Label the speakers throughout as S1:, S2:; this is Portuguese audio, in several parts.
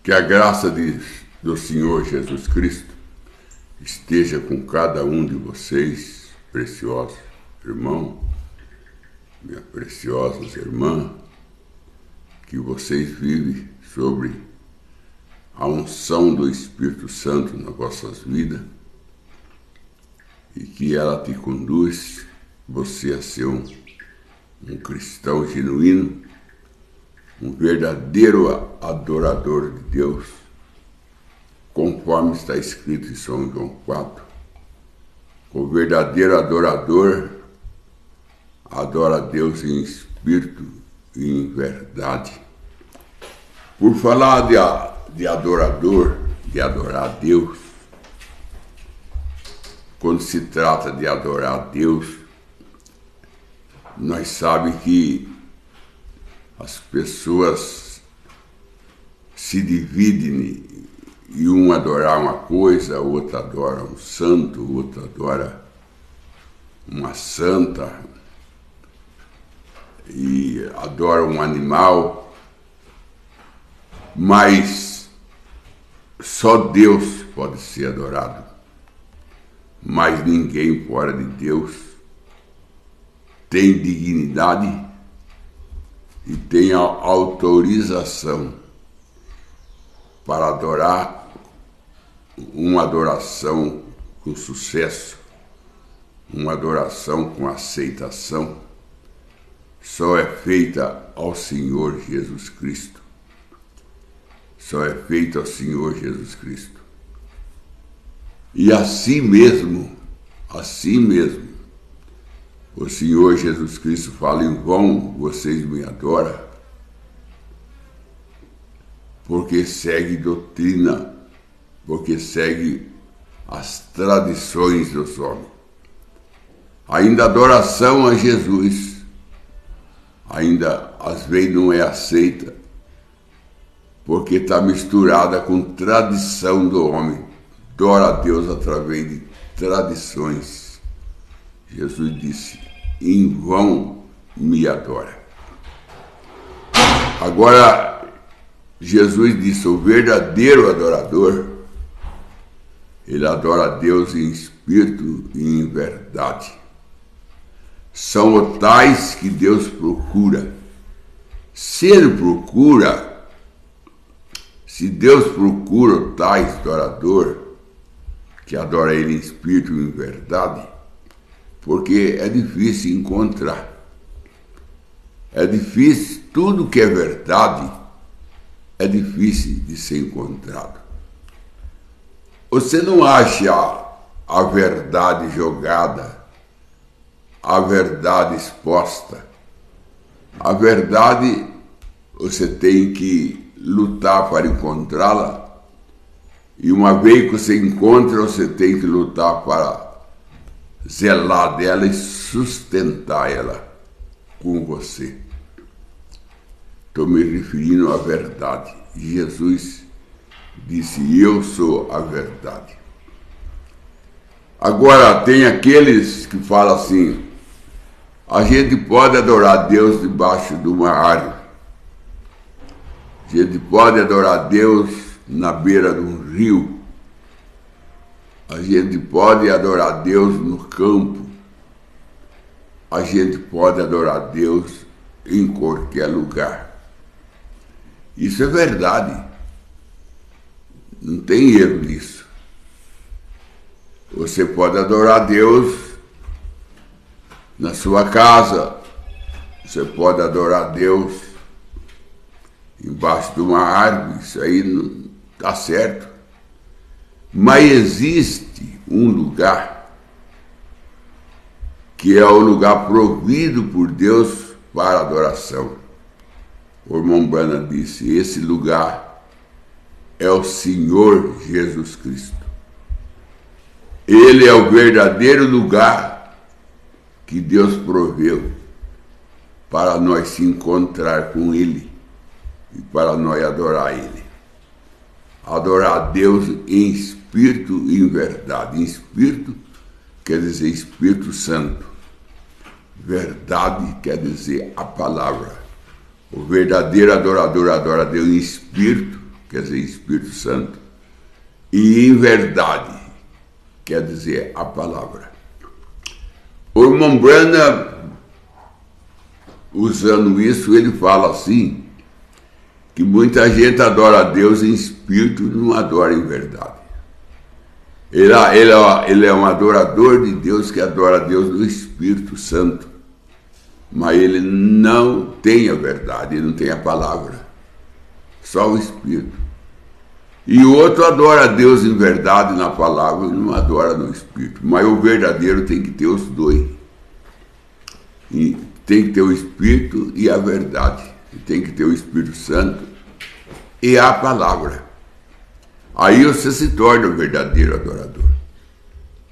S1: Que a graça do Senhor Jesus Cristo esteja com cada um de vocês, preciosos irmãos, minhas preciosas irmãs, que vocês vivem sobre a unção do Espírito Santo nas vossas vidas e que ela te conduz você a ser um cristão genuíno, um verdadeiro adorador de Deus, conforme está escrito em São João 4. O verdadeiro adorador adora a Deus em espírito e em verdade. Por falar de adorador, de adorar a Deus, quando se trata de adorar a Deus, nós sabemos que as pessoas se dividem e um adorar uma coisa, outro adora um santo, outro adora uma santa e adora um animal, mas só Deus pode ser adorado, mas ninguém fora de Deus tem dignidade e tem a autorização para adorar uma adoração com sucesso, uma adoração com aceitação, só é feita ao Senhor Jesus Cristo. Só é feita ao Senhor Jesus Cristo. E assim mesmo, o Senhor Jesus Cristo fala: em vão vocês me adoram, porque segue doutrina, porque segue as tradições dos homens. Ainda a adoração a Jesus, ainda às vezes não é aceita, porque está misturada com tradição do homem. Adora a Deus através de tradições. Jesus disse: em vão me adora. Agora, Jesus disse: o verdadeiro adorador, ele adora a Deus em espírito e em verdade. São os tais que Deus procura. Se Deus procura o tais adorador, que adora ele em espírito e em verdade, porque é difícil encontrar. É difícil, tudo que é verdade é difícil de ser encontrado. Você não acha a verdade jogada, a verdade exposta. A verdade você tem que lutar para encontrá-la, e uma vez que você encontra, você tem que lutar para zelar dela e sustentar ela com você. Estou me referindo à verdade. Jesus disse: eu sou a verdade. Agora, tem aqueles que falam assim: a gente pode adorar Deus debaixo de uma árvore, a gente pode adorar Deus na beira de um rio, a gente pode adorar Deus no campo, a gente pode adorar Deus em qualquer lugar. Isso é verdade, não tem erro nisso. Você pode adorar Deus na sua casa, você pode adorar Deus embaixo de uma árvore, isso aí não está certo. Mas existe um lugar que é o lugar provido por Deus para adoração. O irmão Branham disse: esse lugar é o Senhor Jesus Cristo. Ele é o verdadeiro lugar que Deus proveu para nós se encontrar com Ele e para nós adorar Ele. Adorar a Deus em espírito e em verdade. Em espírito quer dizer Espírito Santo. Verdade quer dizer a palavra. O verdadeiro adorador adora a Deus em espírito quer dizer, Espírito Santo, e em verdade, quer dizer, a palavra. O irmão Branham, usando isso, ele fala assim, que muita gente adora a Deus em espírito e não adora em verdade. Ele é um adorador de Deus que adora a Deus no Espírito Santo, mas ele não tem a verdade, ele não tem a palavra, só o Espírito. E o outro adora a Deus em verdade na palavra e não adora no Espírito, mas o verdadeiro tem que ter os dois. E tem que ter o Espírito e a verdade, e tem que ter o Espírito Santo e a palavra. Aí você se torna o verdadeiro adorador.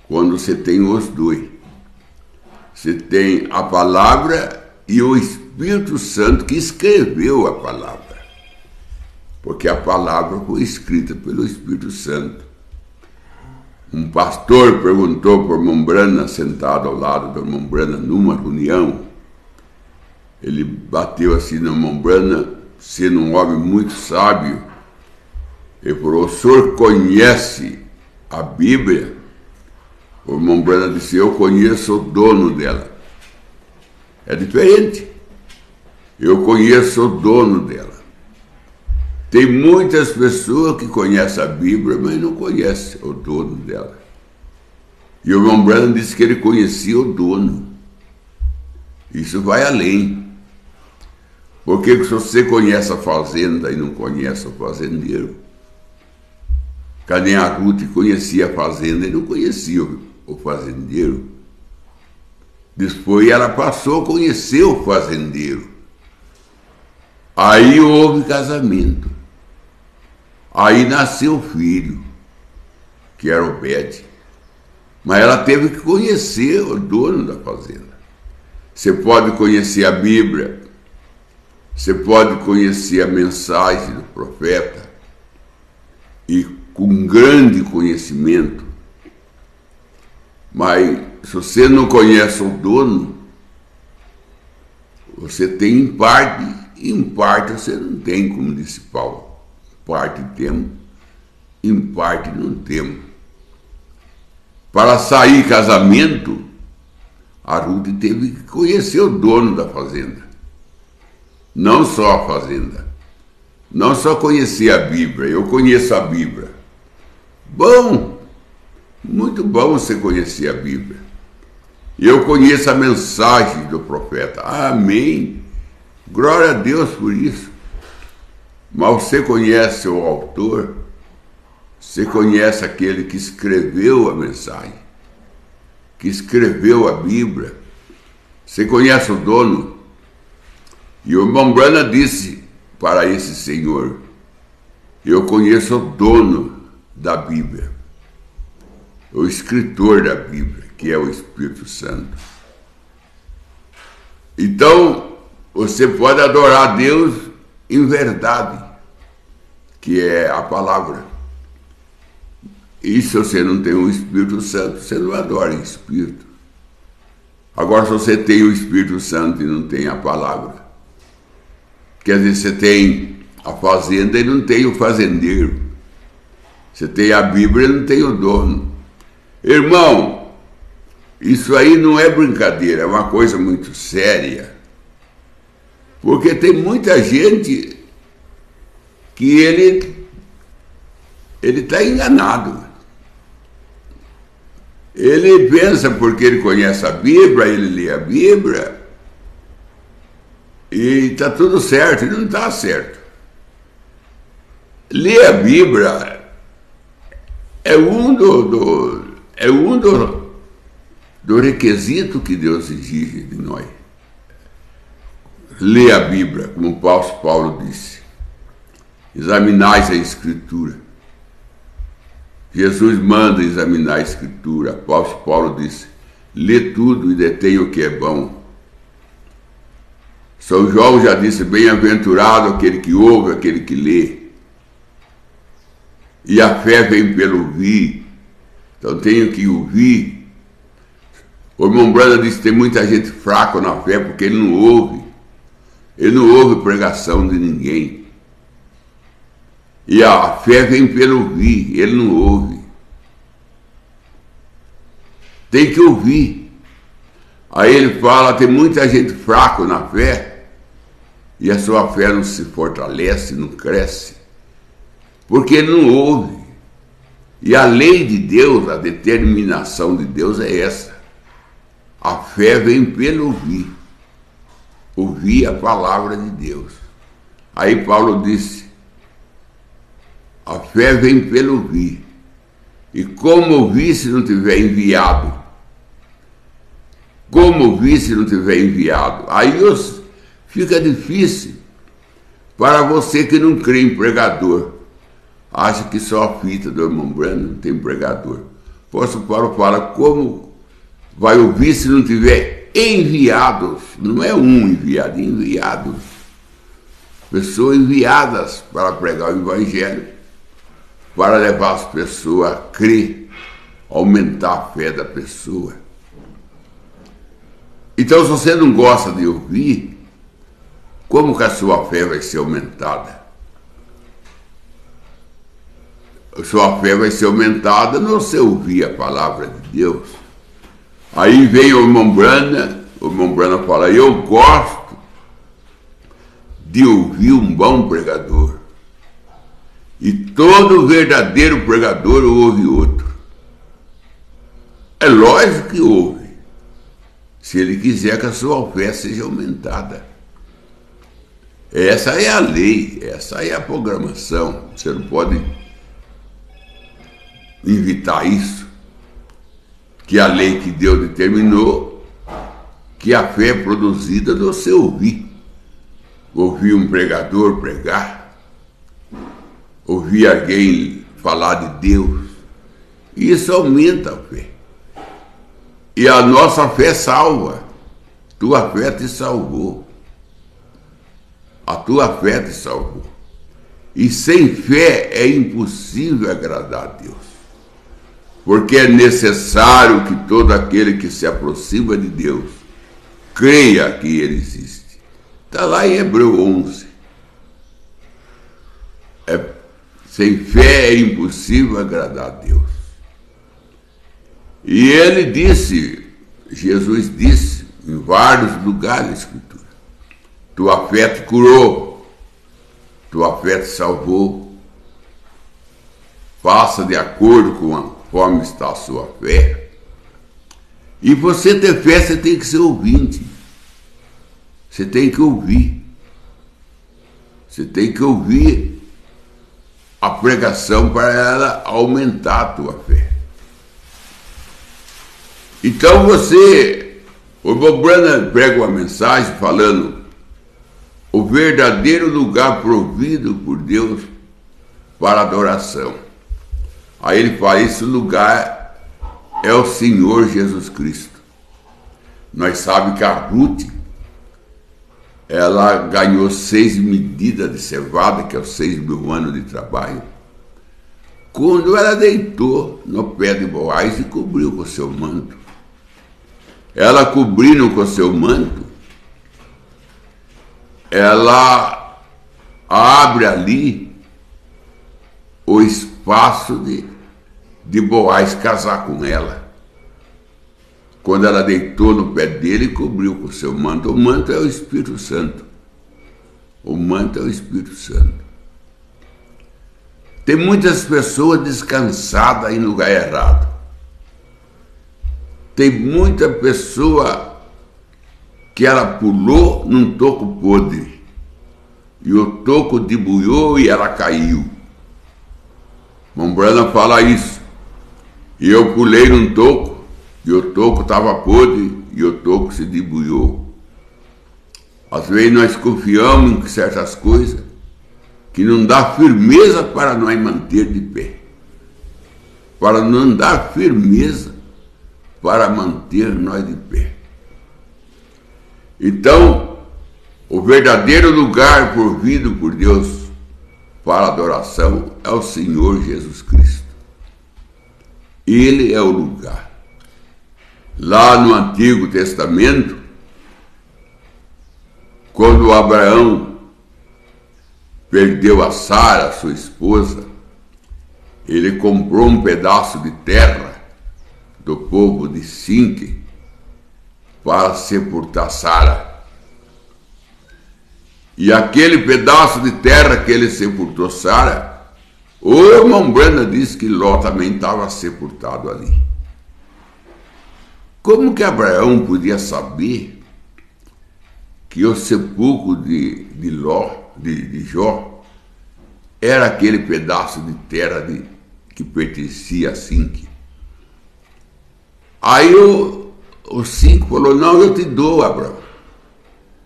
S1: Quando você tem os dois. Você tem a palavra e o Espírito Santo que escreveu a palavra. Porque a palavra foi escrita pelo Espírito Santo. Um pastor perguntou para o irmão Branham, sentado ao lado do irmão Branham numa reunião. Ele bateu assim no irmão Branham, sendo um homem muito sábio. Ele falou, o senhor conhece a Bíblia? O irmão Branham disse, eu conheço o dono dela. É diferente. Eu conheço o dono dela. Tem muitas pessoas que conhecem a Bíblia, mas não conhecem o dono dela. E o irmão Branham disse que ele conhecia o dono. Isso vai além. Porque se você conhece a fazenda e não conhece o fazendeiro, cadê a Ruth conhecia a fazenda e não conhecia o fazendeiro? Depois ela passou a conhecer o fazendeiro. Aí houve casamento. Aí nasceu o filho, que era Obed. Mas ela teve que conhecer o dono da fazenda. Você pode conhecer a Bíblia, você pode conhecer a mensagem do profeta, e com grande conhecimento, mas se você não conhece o dono, você tem em parte você não tem, como disse Paulo. Parte temos, em parte não temos. Para sair casamento, a Ruth teve que conhecer o dono da fazenda. Não só a fazenda. Não só conhecer a Bíblia. Eu conheço a Bíblia. Bom, muito bom você conhecer a Bíblia. Eu conheço a mensagem do profeta. Amém. Glória a Deus por isso. Mas você conhece o autor? Você conhece aquele que escreveu a mensagem? Que escreveu a Bíblia? Você conhece o dono? E o irmão Branham disse para esse senhor, eu conheço o dono da Bíblia, o escritor da Bíblia, que é o Espírito Santo. Então, você pode adorar a Deus em verdade, que é a palavra. E se você não tem o Espírito Santo, você não adora em espírito. Agora, se você tem o Espírito Santo e não tem a palavra, quer dizer, você tem a fazenda e não tem o fazendeiro. Você tem a Bíblia e não tem o dono. Irmão, isso aí não é brincadeira, é uma coisa muito séria. Porque tem muita gente que ele está enganado. Ele pensa porque ele conhece a Bíblia, ele lê a Bíblia, e está tudo certo, e não está certo. Ler a Bíblia é um do requisito que Deus exige de nós. Ler a Bíblia, como o apóstolo Paulo disse. Examinais a Escritura. Jesus manda examinar a Escritura. O apóstolo Paulo disse, lê tudo e detém o que é bom. São João já disse, bem-aventurado aquele que ouve, aquele que lê. E a fé vem pelo ouvir. Então tenho que ouvir. O irmão Branham disse que tem muita gente fraca na fé porque ele não ouve. Ele não ouve pregação de ninguém. E a fé vem pelo ouvir, ele não ouve. Tem que ouvir. Aí ele fala, tem muita gente fraca na fé, e a sua fé não se fortalece, não cresce, porque ele não ouve. E a lei de Deus, a determinação de Deus é essa. A fé vem pelo ouvir. Ouvir a palavra de Deus. Aí Paulo disse, a fé vem pelo ouvir. E como ouvir se não tiver enviado? Como ouvir se não tiver enviado? Aí fica difícil para você que não crê em pregador. Acha que só a fita do irmão Branham não tem pregador. O apóstolo Paulo fala, como vai ouvir se não tiver enviados? Não é um enviado, enviados. Pessoas enviadas para pregar o evangelho, para levar as pessoas a crer, aumentar a fé da pessoa. Então, se você não gosta de ouvir, como que a sua fé vai ser aumentada? A sua fé vai ser aumentada no você ouvir a palavra de Deus. Aí vem o irmão Branham fala, eu gosto de ouvir um bom pregador. E todo verdadeiro pregador ouve outro. É lógico que ouve, se ele quiser que a sua fé seja aumentada. Essa é a lei, essa é a programação. Você não pode evitar isso, que a lei que Deus determinou, que a fé é produzida do seu ouvir. Ouvir um pregador pregar, ouvir alguém falar de Deus, isso aumenta a fé. E a nossa fé salva. Tua fé te salvou. A tua fé te salvou. E sem fé é impossível agradar a Deus. Porque é necessário que todo aquele que se aproxima de Deus creia que Ele existe. Está lá em Hebreus 11. Sem fé é impossível agradar a Deus. E ele disse, Jesus disse, em vários lugares da Escritura, tua fé te curou, tua fé te salvou, faça de acordo com a forma está a sua fé. E você ter fé, você tem que ser ouvinte. Você tem que ouvir. Você tem que ouvir a pregação para ela aumentar a tua fé. Então o irmão Branham prega uma mensagem falando o verdadeiro lugar provido por Deus para adoração. Aí ele fala, esse lugar é o Senhor Jesus Cristo. Nós sabemos que a Ruth, ela ganhou 6 medidas de cevada, que é os 6.000 anos de trabalho, quando ela deitou no pé de Boaz e cobriu com seu manto. Ela cobrindo com seu manto, ela abre ali o espaço de Boaz casar com ela. Quando ela deitou no pé dele e cobriu com seu manto. O manto é o Espírito Santo. O manto é o Espírito Santo. Tem muitas pessoas descansadas em lugar errado. Tem muita pessoa que ela pulou num toco podre. E o toco debuiou e ela caiu. Irmão Branham fala isso. E eu pulei num toco, e o toco estava podre, e o toco se debuiou. Às vezes nós confiamos em certas coisas que não dá firmeza para nós manter de pé. Para não dar firmeza para manter nós de pé. Então, o verdadeiro lugar provido por Deus para adoração é o Senhor Jesus Cristo. Ele é o lugar. Lá no Antigo Testamento, quando Abraão perdeu a Sara, sua esposa, ele comprou um pedaço de terra do povo de Sinque para sepultar Sara. E aquele pedaço de terra que ele sepultou Sara, o irmão Branham disse que Ló também estava sepultado ali. Como que Abraão podia saber que o sepulcro de Jó, era aquele pedaço de terra que pertencia a Sinque? Aí o Sinque falou: não, eu te dou, Abraão.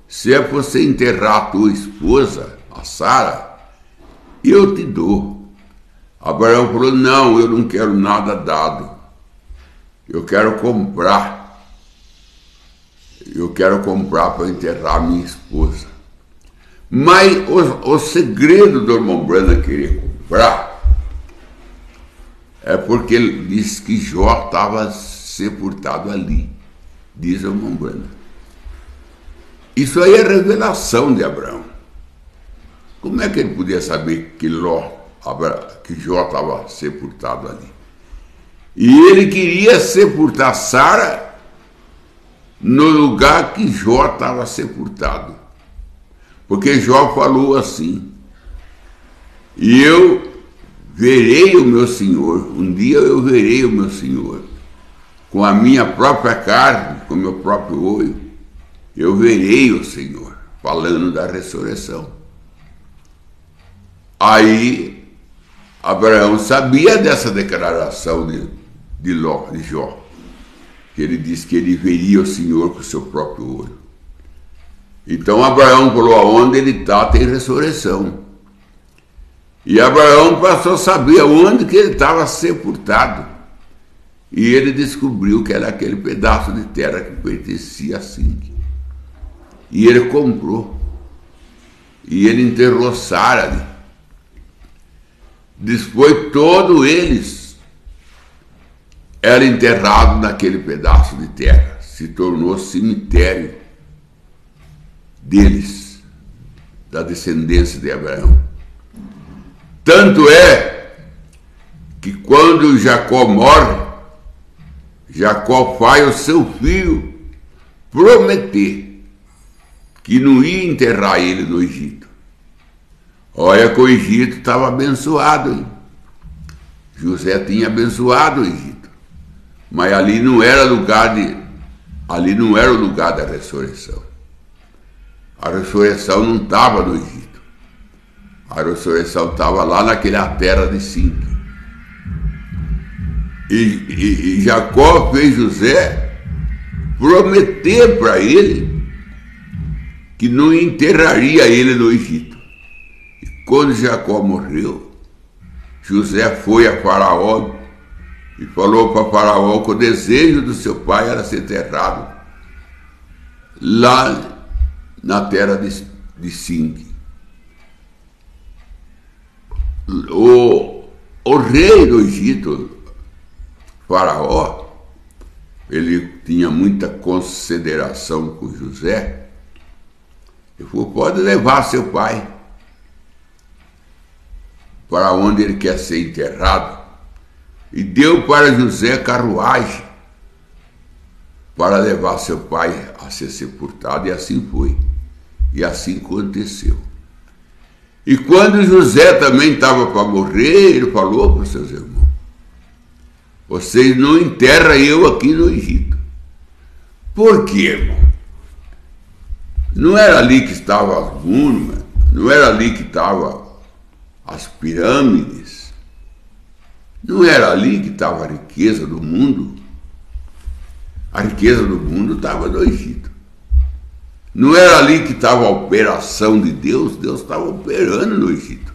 S1: Se é para você enterrar a tua esposa, a Sara, eu te dou. Abraão falou: não, eu não quero nada dado. Eu quero comprar. Eu quero comprar para enterrar minha esposa. Mas o segredo do irmão Branham querer comprar é porque ele disse que Jó estava sepultado ali, diz o irmão Branham. Isso aí é revelação de Abraão. Como é que ele podia saber que Jó estava sepultado ali? E ele queria sepultar Sara no lugar que Jó estava sepultado. Porque Jó falou assim: e eu verei o meu Senhor, um dia eu verei o meu Senhor, com a minha própria carne, com o meu próprio olho, eu verei o Senhor, falando da ressurreição. Aí Abraão sabia dessa declaração de Jó, que ele disse que ele veria o Senhor com o seu próprio olho. Então Abraão falou: aonde ele está tem ressurreição. E Abraão passou a saber aonde que ele estava sepultado. E ele descobriu que era aquele pedaço de terra que pertencia a Sinque. E ele comprou. E ele enterrou Sara ali. Depois todos eles eram enterrados naquele pedaço de terra. Se tornou cemitério deles, da descendência de Abraão. Tanto é que quando Jacó morre, Jacó faz o seu filho prometer que não ia enterrar ele no Egito. Olha que o Egito estava abençoado, hein? José tinha abençoado o Egito, mas ali não era o lugar da ressurreição. A ressurreição não estava no Egito. A ressurreição estava lá naquela terra de Sinque. E Jacó fez José prometer para ele que não enterraria ele no Egito. E quando Jacó morreu, José foi a Faraó e falou para Faraó que o desejo do seu pai era ser enterrado lá na terra de Sinque. O rei do Egito, Faraó, ele tinha muita consideração com José. Ele falou: pode levar seu pai para onde ele quer ser enterrado. E deu para José carruagem para levar seu pai a ser sepultado, e assim foi. E assim aconteceu. E quando José também estava para morrer, ele falou para os seus irmãos: vocês não enterram eu aqui no Egito. Por quê, irmão? Não era ali que estavam as múmias, não era ali que estavam as pirâmides, não era ali que estava a riqueza do mundo. A riqueza do mundo estava no Egito. Não era ali que estava a operação de Deus, Deus estava operando no Egito.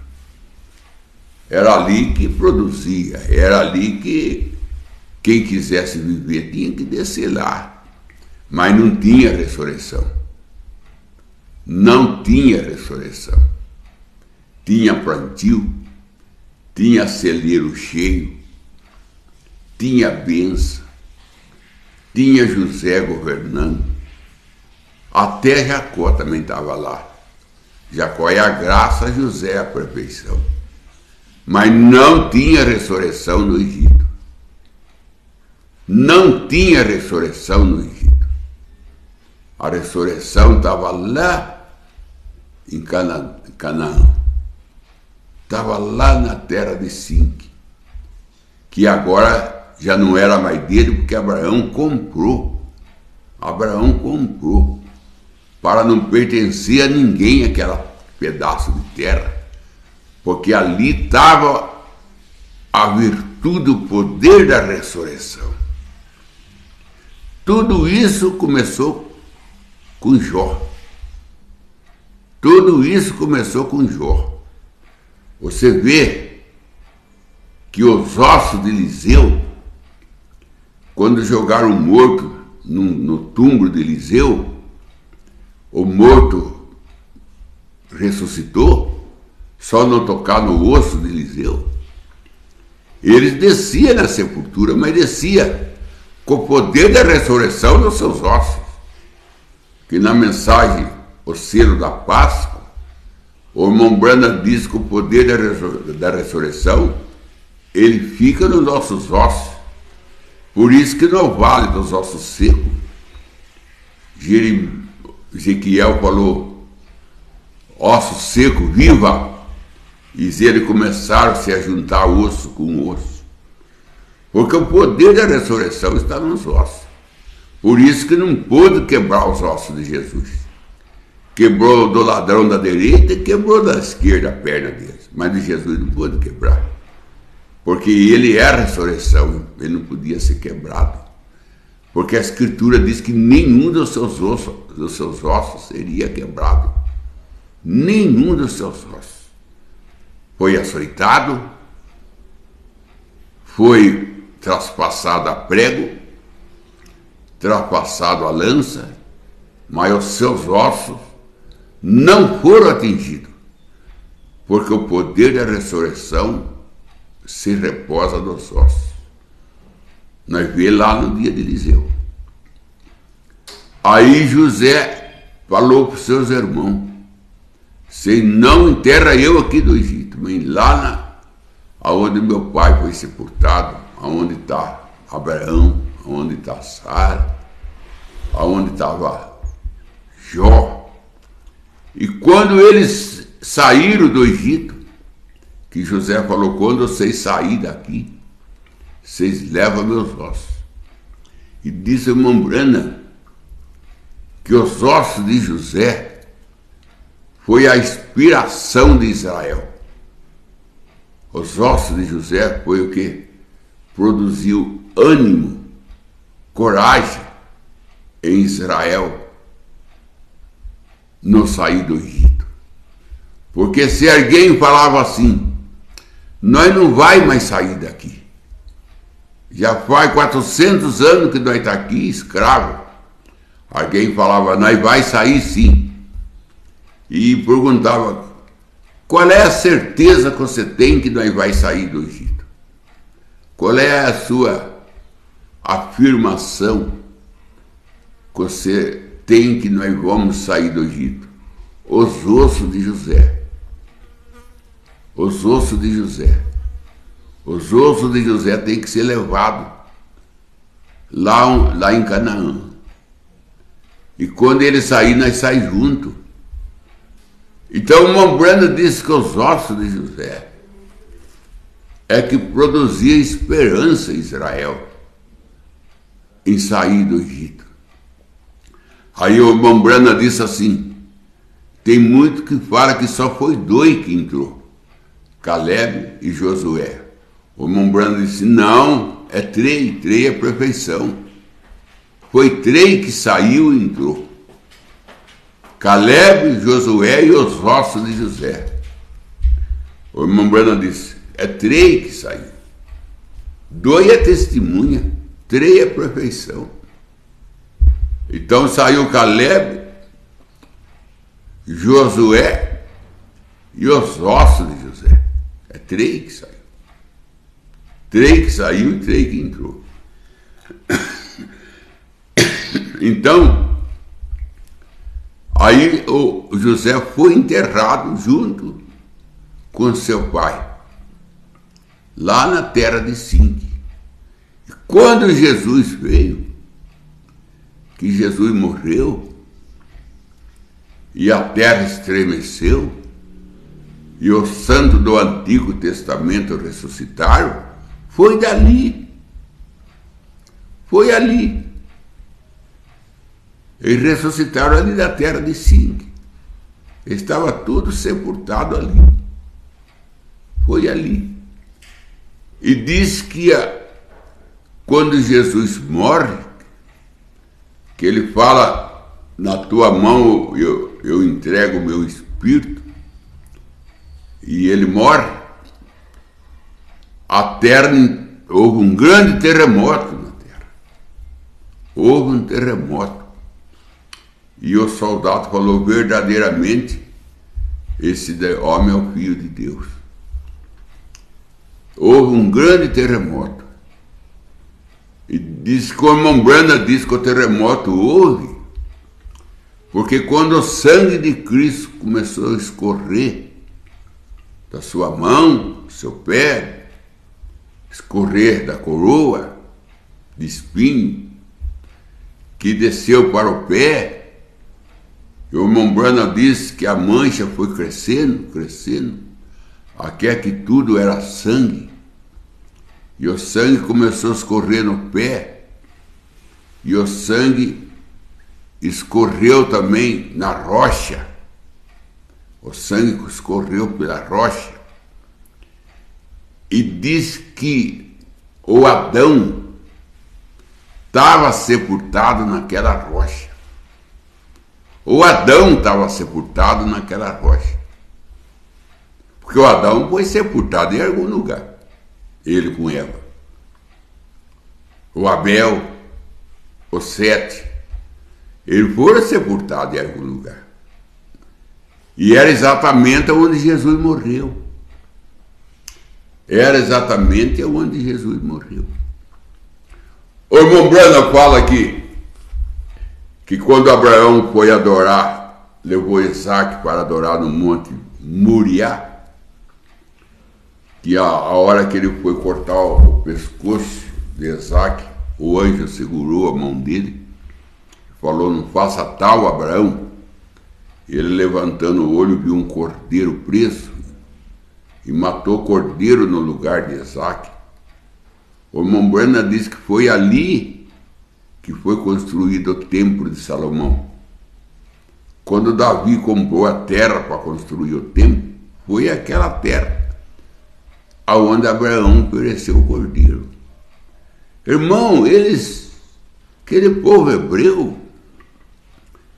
S1: Era ali que produzia, era ali que quem quisesse viver tinha que descer lá. Mas não tinha ressurreição. Não tinha ressurreição. Tinha plantio, tinha celeiro cheio, tinha bênção, tinha José governando. Até Jacó também estava lá. Jacó é a graça, José é a perfeição. Mas não tinha ressurreição no Egito. Não tinha ressurreição no Egito. A ressurreição estava lá em Canaã. Estava lá na terra de Sinque, que agora já não era mais dele, porque Abraão comprou. Abraão comprou, para não pertencer a ninguém aquele pedaço de terra, porque ali estava a virtude, o poder da ressurreição. Tudo isso começou com Jó. Tudo isso começou com Jó. Você vê que os ossos de Eliseu, quando jogaram o morto no túmulo de Eliseu, o morto ressuscitou, só não tocar no osso de Eliseu. Eles desciam na sepultura, mas descia com o poder da ressurreição nos seus ossos. Que na mensagem, o selo da Páscoa, o irmão Branham diz que o poder da ressurreição, ele fica nos nossos ossos. Por isso que no vale dos ossos secos, Ezequiel falou, osso seco, viva! E eles começaram a se juntar osso com osso. Porque o poder da ressurreição está nos ossos. Por isso que não pôde quebrar os ossos de Jesus. Quebrou do ladrão da direita e quebrou da esquerda a perna deles. Mas de Jesus não pôde quebrar. Porque ele é a ressurreição, ele não podia ser quebrado. Porque a Escritura diz que nenhum dos seus ossos seria quebrado. Nenhum dos seus ossos. Foi açoitado, foi traspassado a prego, traspassado a lança, mas os seus ossos não foram atingidos, porque o poder da ressurreição se reposa nos ossos. Nós vemos lá no dia de Eliseu. Aí José falou para os seus irmãos, se não enterra eu aqui do Egito, mas lá onde meu pai foi sepultado, aonde está Abraão, aonde está Sara, aonde estava Jó. E quando eles saíram do Egito, que José falou, quando vocês saírem daqui, vocês levam meus ossos. E disse o irmão Branham que os ossos de José foi a inspiração de Israel. Os ossos de José foi o que produziu ânimo, coragem em Israel no sair do Egito. Porque se alguém falava assim, nós não vai mais sair daqui. Já faz 400 anos que nós estamos aqui, escravo. Alguém falava, nós vai sair sim. E perguntava, qual é a certeza que você tem que nós vai sair do Egito? Qual é a sua afirmação que você tem que nós vamos sair do Egito? Os ossos de José. Os ossos de José. Os ossos de José têm que ser levados lá em Canaã. E quando ele sair, nós saímos juntos. Então o irmão Branham disse que os ossos de José é que produzia esperança em Israel em sair do Egito. Aí o irmão Branham disse assim, tem muito que fala que só foi 2 que entrou, Caleb e Josué. O irmão Branham disse, não, é 3 é perfeição. Foi 3 que saiu e entrou. Caleb, Josué e os ossos de José. O irmão Branham disse, é 3 que saiu. 2 é testemunha, 3 é perfeição. Então saiu Caleb, Josué e os ossos de José. É 3 que saiu. 3 que saiu e 3 que entrou. Então, Aí o José foi enterrado junto com seu pai, lá na terra de Sinque. E quando Jesus veio, que Jesus morreu, e a terra estremeceu, e os santos do Antigo Testamento ressuscitaram, foi dali. Foi ali. Eles ressuscitaram ali da terra de Sinque. Estava tudo sepultado ali. Foi ali. E diz que quando Jesus morre, que ele fala, na tua mão eu entrego o meu espírito, e ele morre, a terra, houve um grande terremoto na terra. Houve um terremoto. E o soldado falou, verdadeiramente, esse homem é o Filho de Deus. Houve um grande terremoto. E diz, como irmão Branham diz que o terremoto houve, porque quando o sangue de Cristo começou a escorrer da sua mão, do seu pé, escorrer da coroa de espinho, que desceu para o pé, e o irmão Branham disse que a mancha foi crescendo, crescendo, até que tudo era sangue. E o sangue começou a escorrer no pé, e o sangue escorreu também na rocha. O sangue escorreu pela rocha. E diz que o Adão estava sepultado naquela rocha. O Adão estava sepultado naquela rocha. Porque o Adão foi sepultado em algum lugar. Ele com Eva. O Abel, o Sete, eles foram sepultados em algum lugar. E era exatamente onde Jesus morreu. Era exatamente onde Jesus morreu. O irmão Branham fala aqui que quando Abraão foi adorar, levou Isaac para adorar no monte Moriá, que a hora que ele foi cortar o pescoço de Isaac, o anjo segurou a mão dele, falou, não faça tal, Abraão. Ele, levantando o olho, viu um cordeiro preso e matou o cordeiro no lugar de Isaac. O irmão Branham diz que foi ali que foi construído o templo de Salomão. Quando Davi comprou a terra para construir o templo, foi aquela terra aonde Abraão ofereceu o cordeiro. Irmão, aquele povo hebreu,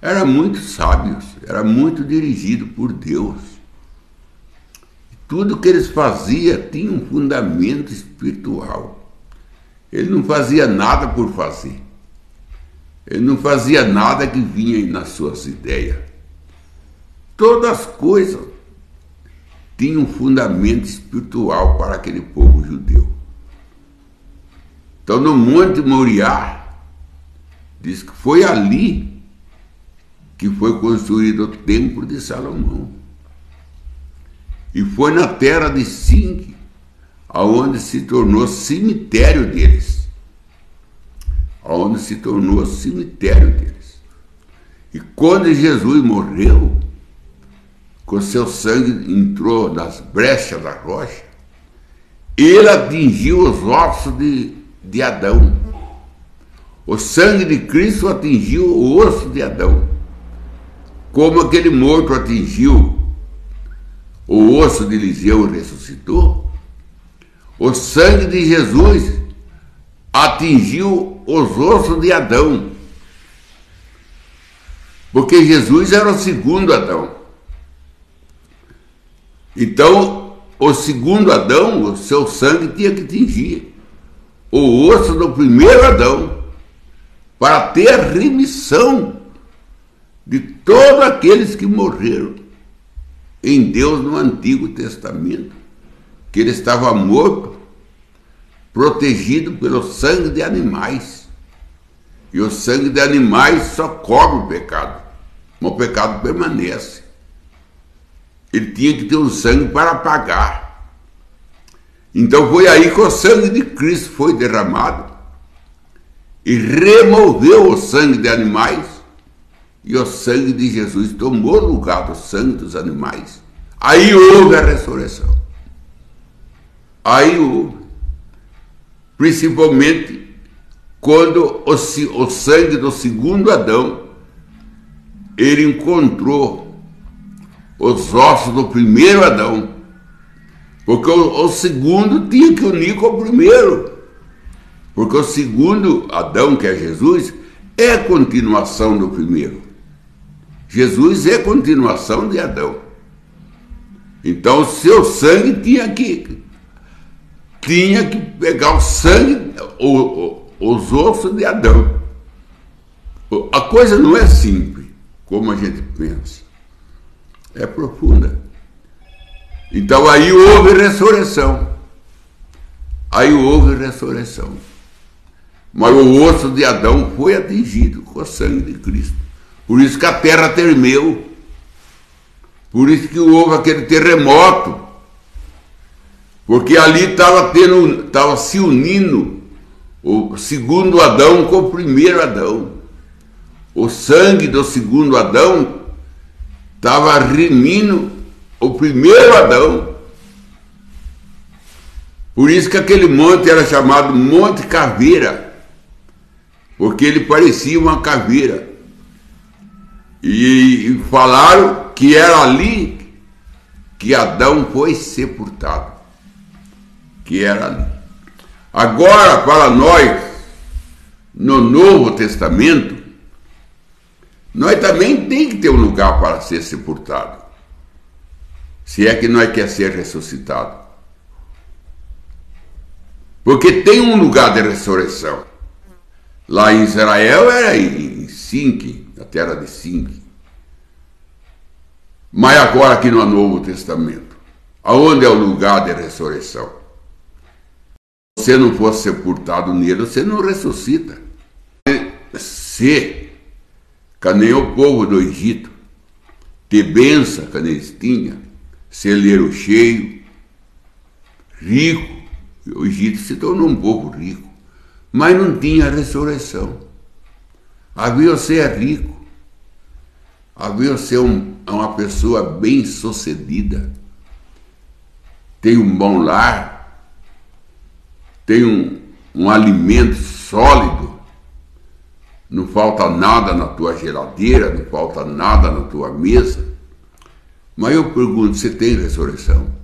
S1: era muito sábios, era muito dirigido por Deus. Tudo que eles faziam tinha um fundamento espiritual. Ele não fazia nada por fazer. Ele não fazia nada que vinha nas suas ideias. Todas as coisas tinham um fundamento espiritual para aquele povo judeu. Então, no Monte Moriá, diz que foi ali que foi construído o Templo de Salomão. E foi na terra de Sinque, aonde se tornou cemitério deles. Aonde se tornou cemitério deles. E quando Jesus morreu, com seu sangue entrou nas brechas da rocha, ele atingiu os ossos de Adão. O sangue de Cristo atingiu o osso de Adão. Como aquele morto atingiu o osso de Eliseu e ressuscitou, o sangue de Jesus atingiu os ossos de Adão. Porque Jesus era o segundo Adão. Então, o segundo Adão, o seu sangue tinha que atingir o osso do primeiro Adão, para ter a remissão de todos aqueles que morreram em Deus no Antigo Testamento, que ele estava morto, protegido pelo sangue de animais. E o sangue de animais só cobre o pecado. mas o pecado permanece. Ele tinha que ter um sangue para pagar. Então foi aí que o sangue de Cristo foi derramado e removeu o sangue de animais, e o sangue de Jesus tomou lugar do sangue dos animais. Aí houve a ressurreição. Aí houve. Principalmente quando o sangue do segundo Adão, ele encontrou os ossos do primeiro Adão. Porque o segundo tinha que unir com o primeiro. Porque o segundo Adão, que é Jesus, é a continuação do primeiro. Jesus é a continuação de Adão. Então o seu sangue tinha que pegar o sangue, os ossos de Adão. A coisa não é simples, como a gente pensa. É profunda. Então aí houve ressurreição. Aí houve ressurreição. Mas o osso de Adão foi atingido com o sangue de Cristo. Por isso que a terra tremeu. Por isso que houve aquele terremoto. Porque ali estava se unindo o segundo Adão com o primeiro Adão. O sangue do segundo Adão estava remindo o primeiro Adão. Por isso que aquele monte era chamado Monte Caveira, porque ele parecia uma caveira. E falaram que era ali que Adão foi sepultado. Que era ali. Agora, para nós, no Novo Testamento, nós também tem que ter um lugar para ser sepultado. Se é que nós quer ser ressuscitado. Porque tem um lugar de ressurreição. Lá em Israel era em Sinque, na terra de Sinque. Mas agora aqui no Novo Testamento, aonde é o lugar de ressurreição? Se você não for sepultado nele, você não ressuscita. Se, que nem o povo do Egito, ter benção que eles tinham, celeiro cheio, rico. O Egito se tornou um povo rico, mas não tinha ressurreição. Havia você é rico, havia você uma pessoa bem sucedida, tem um bom lar, tem um alimento sólido, não falta nada na tua geladeira, não falta nada na tua mesa. Mas eu pergunto, você tem ressurreição?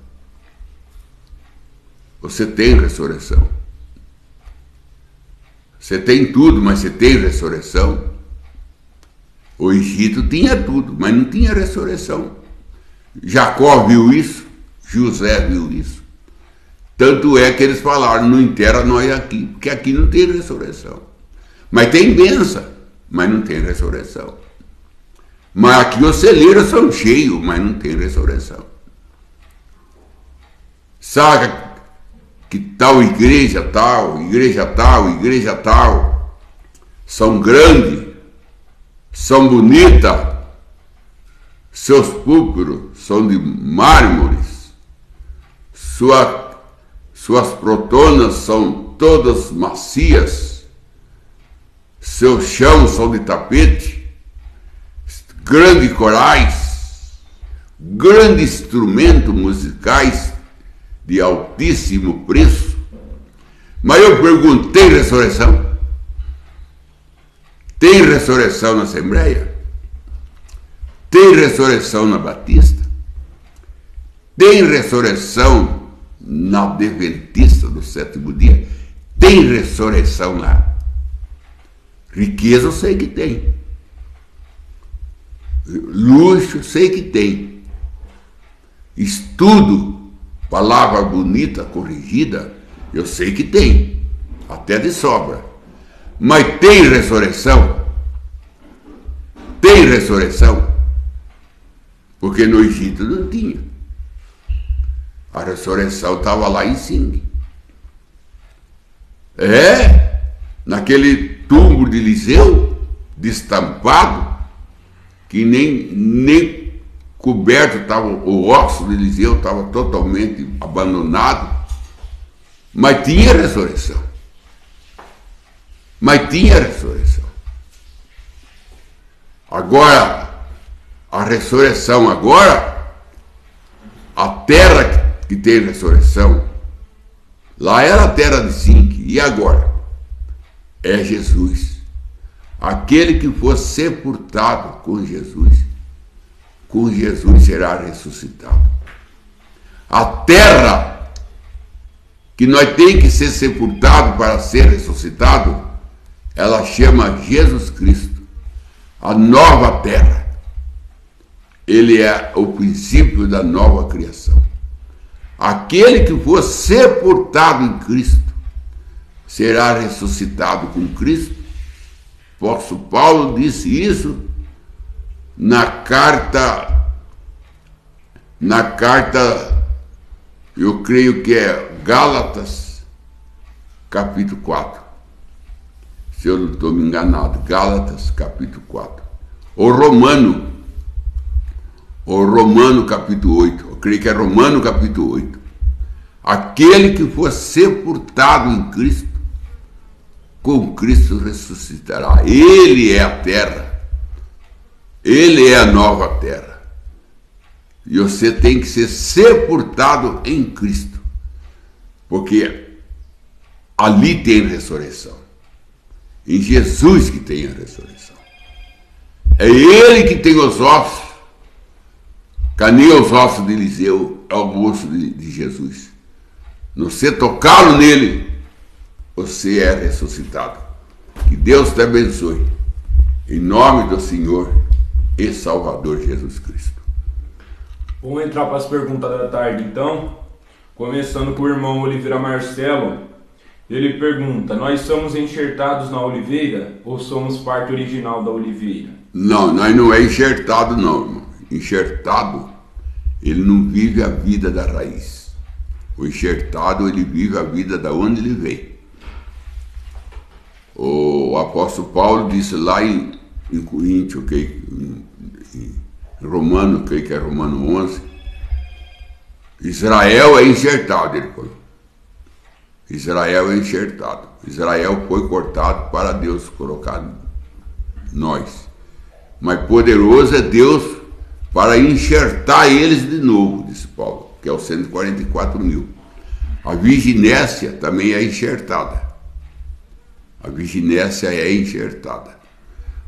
S1: Você tem ressurreição? Você tem tudo, mas você tem ressurreição? O Egito tinha tudo, mas não tinha ressurreição. Jacó viu isso, José viu isso. Tanto é que eles falaram, não enterra nós aqui, porque aqui não tem ressurreição. Mas tem bênção, mas não tem ressurreição. Mas aqui os celeiros são cheios, mas não tem ressurreição. Sabe que tal, igreja tal, são grandes, são bonitas, seus púlpitos são de mármores, suas protonas são todas macias, seus chãos são de tapete, grandes corais, grandes instrumentos musicais de altíssimo preço. Mas eu pergunto, tem ressurreição? Tem ressurreição na Assembleia? Tem ressurreição na Batista? Tem ressurreição na Adventista do sétimo dia? Tem ressurreição lá? Riqueza eu sei que tem. Luxo eu sei que tem. Estudo, palavra bonita, corrigida, eu sei que tem, até de sobra. Mas tem ressurreição? Tem ressurreição? Porque no Egito não tinha. A ressurreição estava lá em cima. Naquele túmulo de Eliseu, destampado, que nem coberto estava, o osso de Eliseu estava totalmente abandonado, mas tinha ressurreição. Mas tinha ressurreição. Agora, a ressurreição agora, a terra que tem ressurreição, lá era a terra de zinque, e agora? É Jesus. Aquele que for sepultado com Jesus será ressuscitado. A terra que nós tem que ser sepultado para ser ressuscitado, ela chama Jesus Cristo, a nova terra. Ele é o princípio da nova criação. Aquele que for sepultado em Cristo será ressuscitado com Cristo. O apóstolo Paulo disse isso na carta, eu creio que é Gálatas, capítulo 4. Se eu não estou me enganado, Gálatas, capítulo 4. O Romano, capítulo 8. Eu creio que é Romano, capítulo 8. Aquele que for sepultado em Cristo, com Cristo ressuscitará. Ele é a terra. Ele é a nova terra. E você tem que ser sepultado em Cristo, porque ali tem ressurreição. Em Jesus que tem a ressurreição. É Ele que tem os ossos. Cadê os ossos de Eliseu? É o osso de Jesus. Você tocá-lo nele, você é ressuscitado. Que Deus te abençoe. Em nome do Senhor e Salvador Jesus Cristo.
S2: Vamos entrar para as perguntas da tarde, então. Começando com o irmão Oliveira Marcelo. Ele pergunta: nós somos enxertados na oliveira ou somos parte original da oliveira?
S1: Não, nós não é enxertado não, irmão. Enxertado, ele não vive a vida da raiz. O enxertado, ele vive a vida da onde ele veio. O apóstolo Paulo disse lá em Coríntios, em Romano, que é Romano 11, Israel é enxertado, ele falou. Israel é enxertado. Israel foi cortado para Deus colocar nós. Mas poderoso é Deus para enxertar eles de novo, disse Paulo, que é os 144.000. A virginécia também é enxertada. A virginécia é enxertada.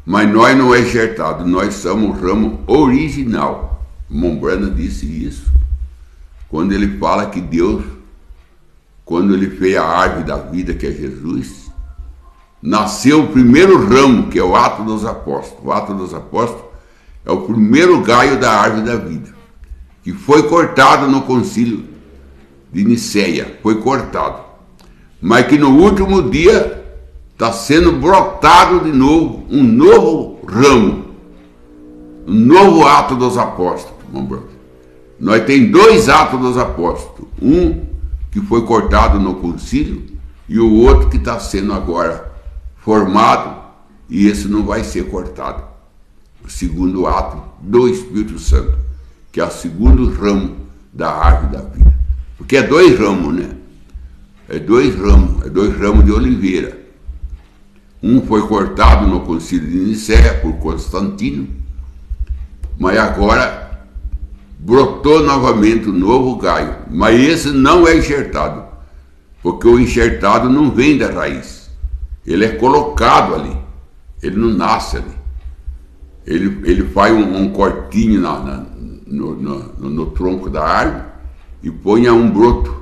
S1: Mas nós não é enxertado, nós somos o ramo original. Mombrana disse isso quando ele fala que Deus, quando ele fez a árvore da vida, que é Jesus, nasceu o primeiro ramo, que é o Atos dos Apóstolos. O Atos dos Apóstolos é o primeiro galho da árvore da vida, que foi cortado no concílio de Niceia, foi cortado, mas que no último dia está sendo brotado de novo, um novo ramo, um novo Ato dos Apóstolos. Nós temos dois Atos dos Apóstolos, um que foi cortado no concílio e o outro que está sendo agora formado, e esse não vai ser cortado. O segundo ato do Espírito Santo, que é o segundo ramo da árvore da vida. Porque é dois ramos, né? É dois ramos de oliveira. Um foi cortado no concílio de Nicéia por Constantino, mas agora brotou novamente um novo galho. Mas esse não é enxertado, porque o enxertado não vem da raiz. Ele é colocado ali, ele não nasce ali. Ele faz um cortinho no tronco da árvore e põe um broto.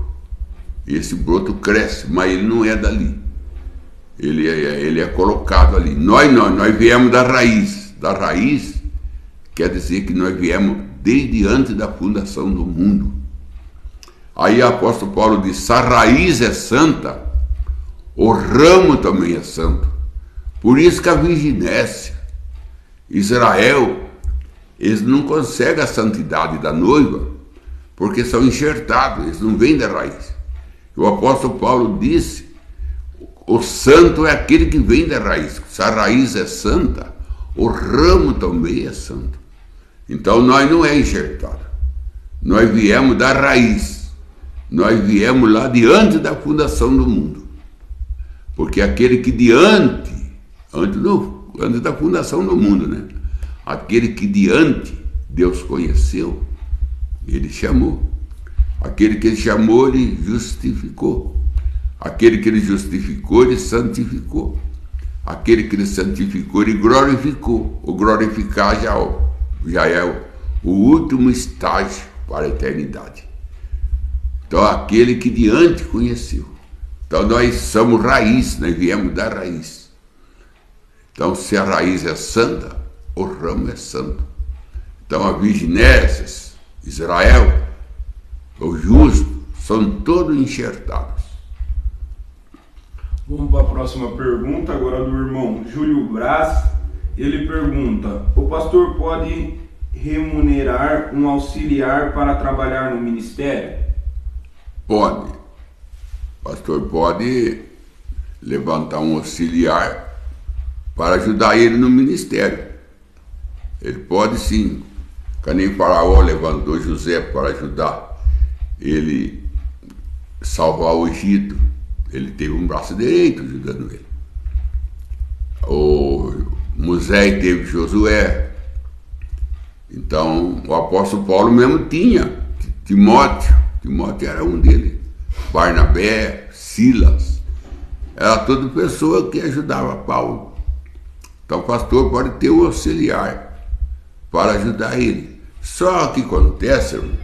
S1: Esse broto cresce, mas ele não é dali. Ele é colocado ali. Nós viemos da raiz. Da raiz quer dizer que nós viemos desde antes da fundação do mundo. Aí o apóstolo Paulo diz: se a raiz é santa, o ramo também é santo. Por isso que a virginécia, Israel, eles não conseguem a santidade da noiva, porque são enxertados, eles não vêm da raiz. E o apóstolo Paulo disse: o santo é aquele que vem da raiz. Se a raiz é santa, o ramo também é santo. Então nós não é enxertado. Nós viemos da raiz. Nós viemos lá diante da fundação do mundo. Porque aquele que antes da fundação do mundo, né? Aquele que diante Deus conheceu, ele chamou. Aquele que ele chamou, ele justificou. Aquele que ele justificou, ele santificou. Aquele que ele santificou, ele glorificou. O glorificar já é o último estágio para a eternidade. Então, aquele que diante conheceu. Então, nós somos raiz, nós viemos da raiz. Então, se a raiz é santa, o ramo é santo. Então, a Virginésias, Israel, o justo, são todos enxertados.
S2: Vamos para a próxima pergunta, agora do irmão Júlio Braz. Ele pergunta: o pastor pode remunerar um auxiliar para trabalhar no ministério?
S1: Pode. O pastor pode levantar um auxiliar para ajudar ele no ministério. Ele pode sim. Que nem Faraó levantou José para ajudar ele salvar o Egito. Ele teve um braço direito ajudando ele. O Moisés teve Josué. Então, o apóstolo Paulo mesmo tinha Timóteo. Timóteo era um deles. Barnabé, Silas. Era toda pessoa que ajudava Paulo. Então, o pastor pode ter um auxiliar para ajudar ele. Só que acontece, irmão,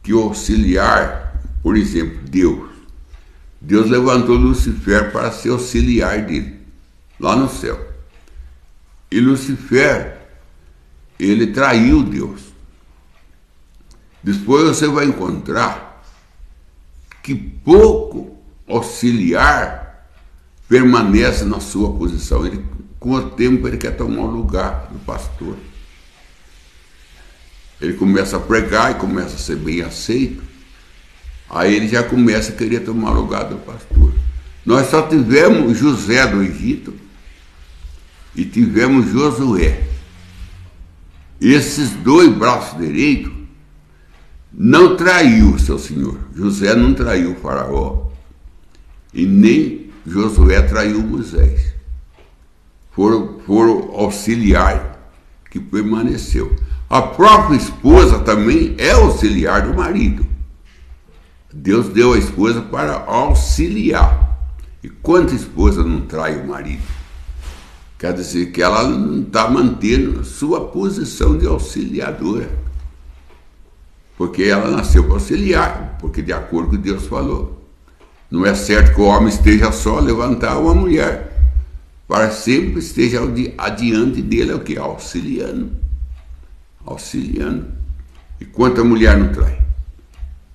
S1: que o auxiliar, por exemplo, Deus levantou Lucifer para ser auxiliar dele, lá no céu. E Lucifer, ele traiu Deus. Depois você vai encontrar que pouco auxiliar permanece na sua posição. Ele, com o tempo, ele quer tomar o lugar do pastor. Ele começa a pregar e começa a ser bem aceito. Aí ele já começa a querer tomar o lugar do pastor. Nós só tivemos José do Egito e tivemos Josué. Esses dois braços direitos não traiu o seu senhor. José não traiu o Faraó e nem Josué traiu Moisés. Foram auxiliar que permaneceu. A própria esposa também é auxiliar do marido. Deus deu a esposa para auxiliar. E quanta esposa não trai o marido? Quer dizer que ela não está mantendo sua posição de auxiliadora. Porque ela nasceu para auxiliar, porque de acordo com o que Deus falou. Não é certo que o homem esteja só a levantar uma mulher. Para sempre esteja adiante dele, é o que? Auxiliando. Auxiliando. E quanta mulher não trai?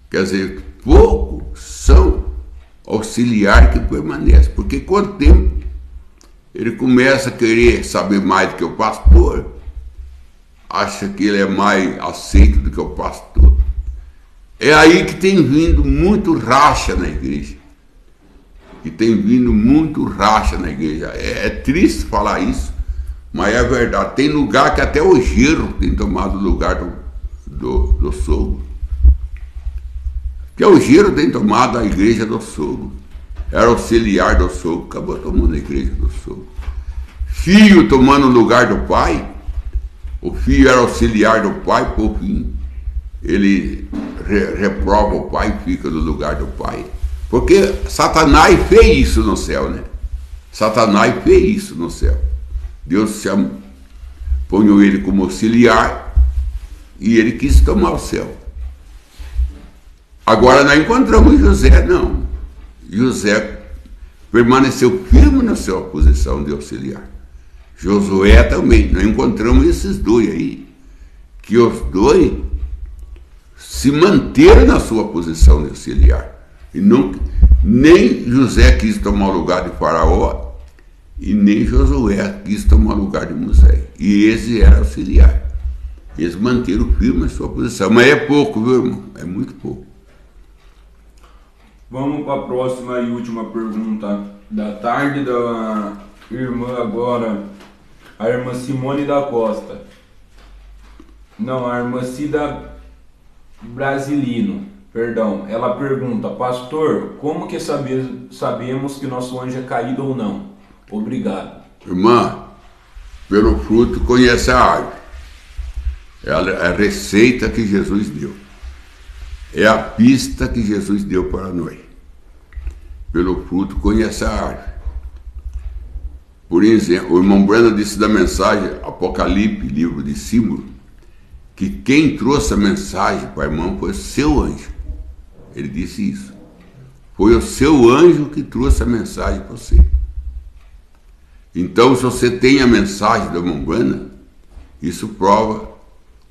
S1: Quer dizer, poucos são auxiliares que permanecem. Porque com o tempo ele começa a querer saber mais do que o pastor, acha que ele é mais aceito do que o pastor. É aí que tem vindo muito racha na igreja. E tem vindo muito racha na igreja. É triste falar isso, mas é verdade. Tem lugar que até o genro tem tomado o lugar do sogro. Que o genro tem tomado a igreja do sogro. Era auxiliar do sogro, acabou tomando a igreja do sogro. Filho tomando o lugar do pai. O filho era auxiliar do pai, por fim ele reprova o pai e fica no lugar do pai. Porque Satanás fez isso no céu, né? Satanás fez isso no céu. Deus ponhou ele como auxiliar e ele quis tomar o céu. Agora nós encontramos José, não. José permaneceu firme na sua posição de auxiliar. Josué também. Nós encontramos esses dois aí, que os dois se manteram na sua posição de auxiliar. E nem José quis tomar o lugar de Faraó e nem Josué quis tomar o lugar de Moisés. E esse era auxiliar. Eles manteram firme na sua posição. Mas é pouco, viu, irmão? É muito pouco.
S2: Vamos para a próxima e última pergunta da tarde da irmã agora, A irmã Simone da Costa. Não, a irmã Cida Brasilino. Perdão. Ela pergunta: pastor, como que sabemos que nosso anjo é caído ou não? Obrigado.
S1: Irmã, pelo fruto conhece a árvore. É a receita que Jesus deu. É a pista que Jesus deu para nós. Pelo fruto conhece a árvore. Por exemplo, o irmão Breno disse da mensagem Apocalipse, livro de símbolo, que quem trouxe a mensagem para o irmão foi o seu anjo. Ele disse isso. Foi o seu anjo que trouxe a mensagem para você. Então, se você tem a mensagem da irmã Breno, isso prova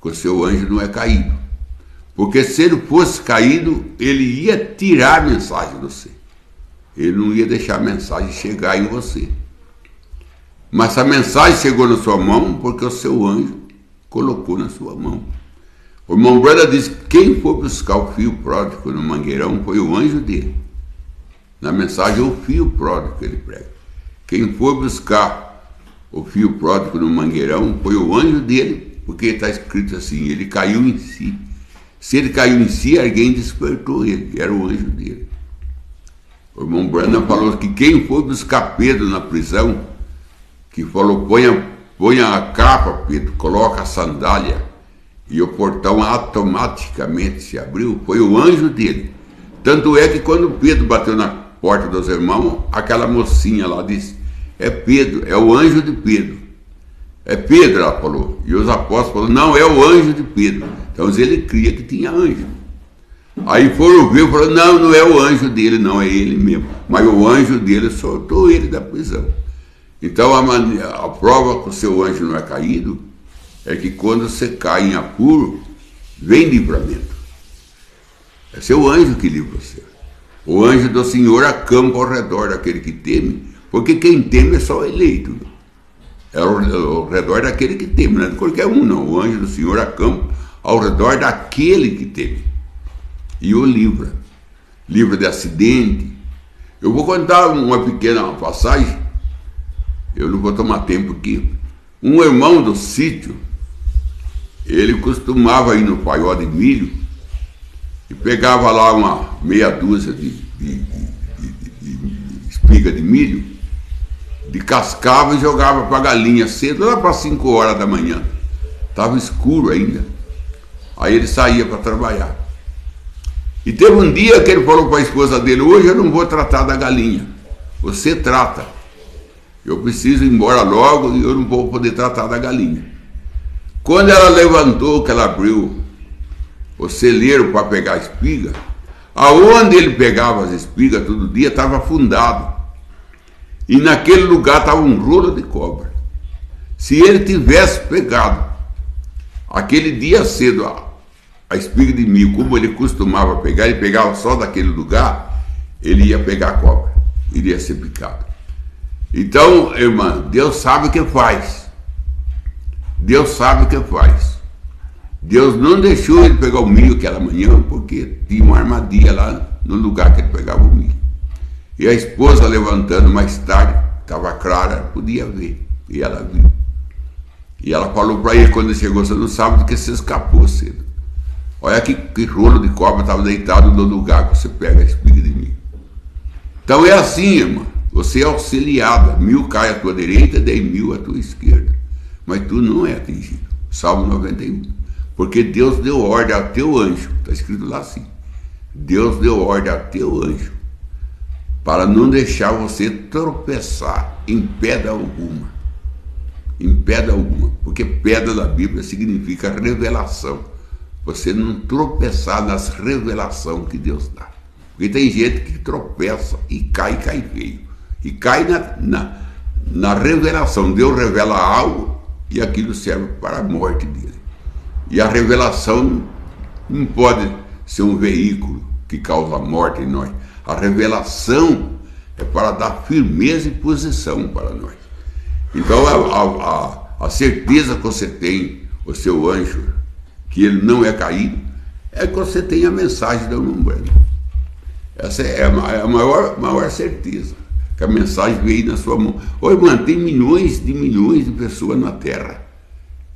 S1: que o seu anjo não é caído. Porque se ele fosse caído, ele ia tirar a mensagem de você. Ele não ia deixar a mensagem chegar em você. Mas a mensagem chegou na sua mão porque o seu anjo colocou na sua mão. O irmão Breda disse que quem foi buscar o fio pródigo no mangueirão foi o anjo dele. Na mensagem, o fio pródigo que ele prega. Quem foi buscar o fio pródigo no mangueirão foi o anjo dele, porque está escrito assim, ele caiu em si. Se ele caiu em si, alguém despertou ele, era o anjo dele. O irmão Brandon falou que quem foi buscar Pedro na prisão, que falou, ponha a capa, Pedro, coloca a sandália, e o portão automaticamente se abriu, foi o anjo dele. Tanto é que quando Pedro bateu na porta dos irmãos, aquela mocinha lá disse, é Pedro, é o anjo de Pedro. É Pedro, ela falou. E os apóstolos falaram, não, é o anjo de Pedro. Então ele cria que tinha anjo. Aí foram ver e falaram, não, não é o anjo dele, não, é ele mesmo. Mas o anjo dele soltou ele da prisão. Então a prova que o seu anjo não é caído é que quando você cai em apuro, vem livramento. É seu anjo que livra você. O anjo do Senhor acampa ao redor daquele que teme, porque quem teme é só o eleito. É ao redor daquele que teme, não é de qualquer um, não. O anjo do Senhor acampa ao redor daquele que teme. E o livra. Livra de acidente. Eu vou contar uma pequena passagem. Eu não vou tomar tempo aqui. Um irmão do sítio, ele costumava ir no paiol de milho e pegava lá uma meia dúzia de espiga de milho, descascava e jogava para a galinha cedo, lá para 5 horas da manhã. Estava escuro ainda. Aí ele saía para trabalhar. E teve um dia que ele falou para a esposa dele, hoje eu não vou tratar da galinha, você trata. Eu preciso ir embora logo e eu não vou poder tratar da galinha. Quando ela levantou, que ela abriu o celeiro para pegar a espiga, aonde ele pegava as espigas todo dia estava afundado. E naquele lugar estava um rolo de cobra. Se ele tivesse pegado aquele dia cedo a espiga de milho, como ele costumava pegar, ele pegava só daquele lugar, ele ia pegar a cobra, iria ser picado. Então, irmã, Deus sabe o que faz. Deus sabe o que faz. Deus não deixou ele pegar o milho aquela manhã, porque tinha uma armadilha lá no lugar que ele pegava o milho. E a esposa, levantando mais tarde, estava clara, podia ver. E ela viu. E ela falou para ele, quando ele chegou, você não sabe do que você escapou cedo. Olha que rolo de cobra estava deitado no lugar que você pega a espiga de milho. Então é assim, irmã. Você é auxiliada, 1000 cai à tua direita, 10.000 à tua esquerda. Mas tu não é atingido. Salmo 91. Porque Deus deu ordem ao teu anjo. Está escrito lá assim. Deus deu ordem ao teu anjo para não deixar você tropeçar em pedra alguma. Em pedra alguma. Porque pedra na Bíblia significa revelação. Você não tropeçar nas revelações que Deus dá. Porque tem gente que tropeça e cai feio. E cai na revelação. Deus revela algo e aquilo serve para a morte dele. E a revelação não pode ser um veículo que causa morte em nós. A revelação é para dar firmeza e posição para nós. Então a certeza que você tem, o seu anjo, que ele não é caído, é que você tem a mensagem da irmã Brenda. Essa é a maior certeza. que a mensagem veio na sua mão. Ô irmã, tem milhões de pessoas na Terra.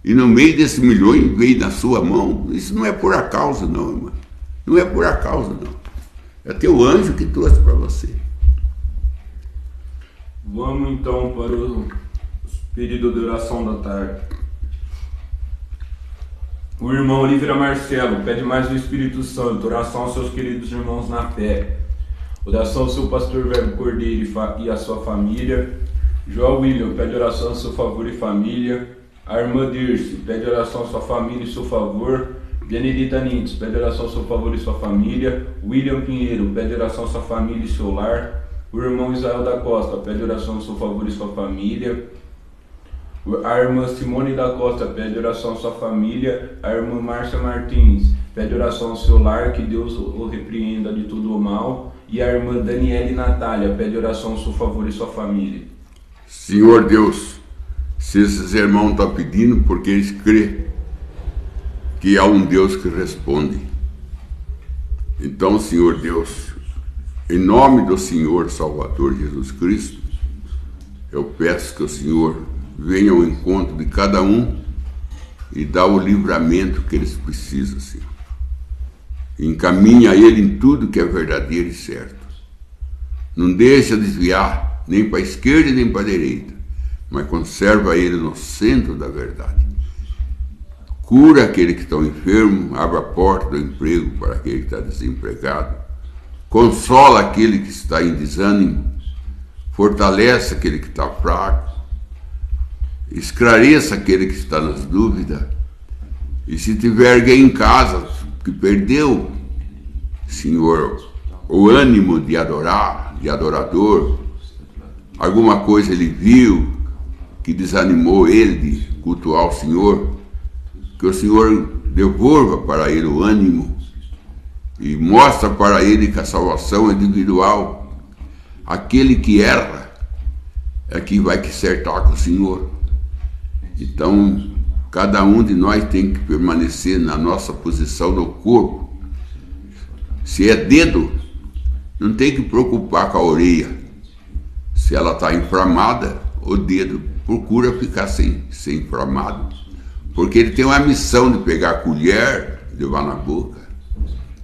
S1: E no meio desses milhões veio na sua mão. Isso não é por acaso, não, irmã. Não é por acaso, não. É teu anjo que trouxe para você.
S2: Vamos então para o pedido de oração da tarde. O irmão Oliveira Marcelo pede mais do Espírito Santo, oração aos seus queridos irmãos na fé. Oração ao seu pastor Velho Cordeiro e a sua família. João William pede oração ao seu favor e família. A irmã Dirce pede oração à sua família e seu favor. Benedita Nitz pede oração ao seu favor e sua família. William Pinheiro pede oração à sua família e seu lar. O irmão Israel da Costa pede oração ao seu favor e sua família. A irmã Simone da Costa pede oração à sua família. A irmã Márcia Martins pede oração ao seu lar, que Deus o repreenda de todo o mal. E a irmã Daniele Natália pede oração ao seu favor e sua família.
S1: Senhor Deus, se esses irmãos estão pedindo, porque eles creem que há um Deus que responde. Então, Senhor Deus, em nome do Senhor Salvador Jesus Cristo, eu peço que o Senhor venha ao encontro de cada um e dá o livramento que eles precisam, Senhor. Encaminha ele em tudo que é verdadeiro e certo. Não deixa desviar nem para a esquerda nem para a direita, mas conserva ele no centro da verdade. Cura aquele que está enfermo, abre a porta do emprego para aquele que está desempregado, consola aquele que está em desânimo, fortalece aquele que está fraco, esclareça aquele que está nas dúvidas. E se tiver alguém em casa que perdeu, Senhor, o ânimo de adorar, de adorador, alguma coisa ele viu que desanimou ele de cultuar o Senhor, que o Senhor devolva para ele o ânimo e mostra para ele que a salvação é individual. Aquele que erra é que vai acertar com o Senhor. Então, cada um de nós tem que permanecer na nossa posição no corpo. Se é dedo, não tem que preocupar com a orelha. Se ela está inflamada, o dedo procura ficar sem inflamado. Porque ele tem uma missão de pegar a colher e levar na boca.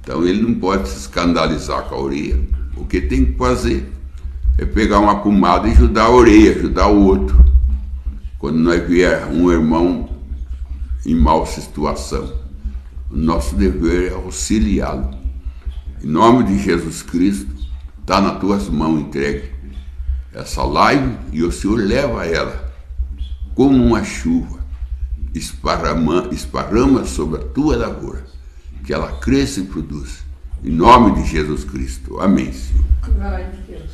S1: Então ele não pode se escandalizar com a orelha. O que tem que fazer é pegar uma pomada e ajudar a orelha, ajudar o outro. Quando nós vier um irmão em mal situação, o nosso dever é auxiliá-lo. Em nome de Jesus Cristo, está nas tuas mãos entregue essa live e o Senhor leva ela como uma chuva, esparrama sobre a tua lavoura, que ela cresça e produza. Em nome de Jesus Cristo. Amém, Senhor.
S3: Glória a Deus.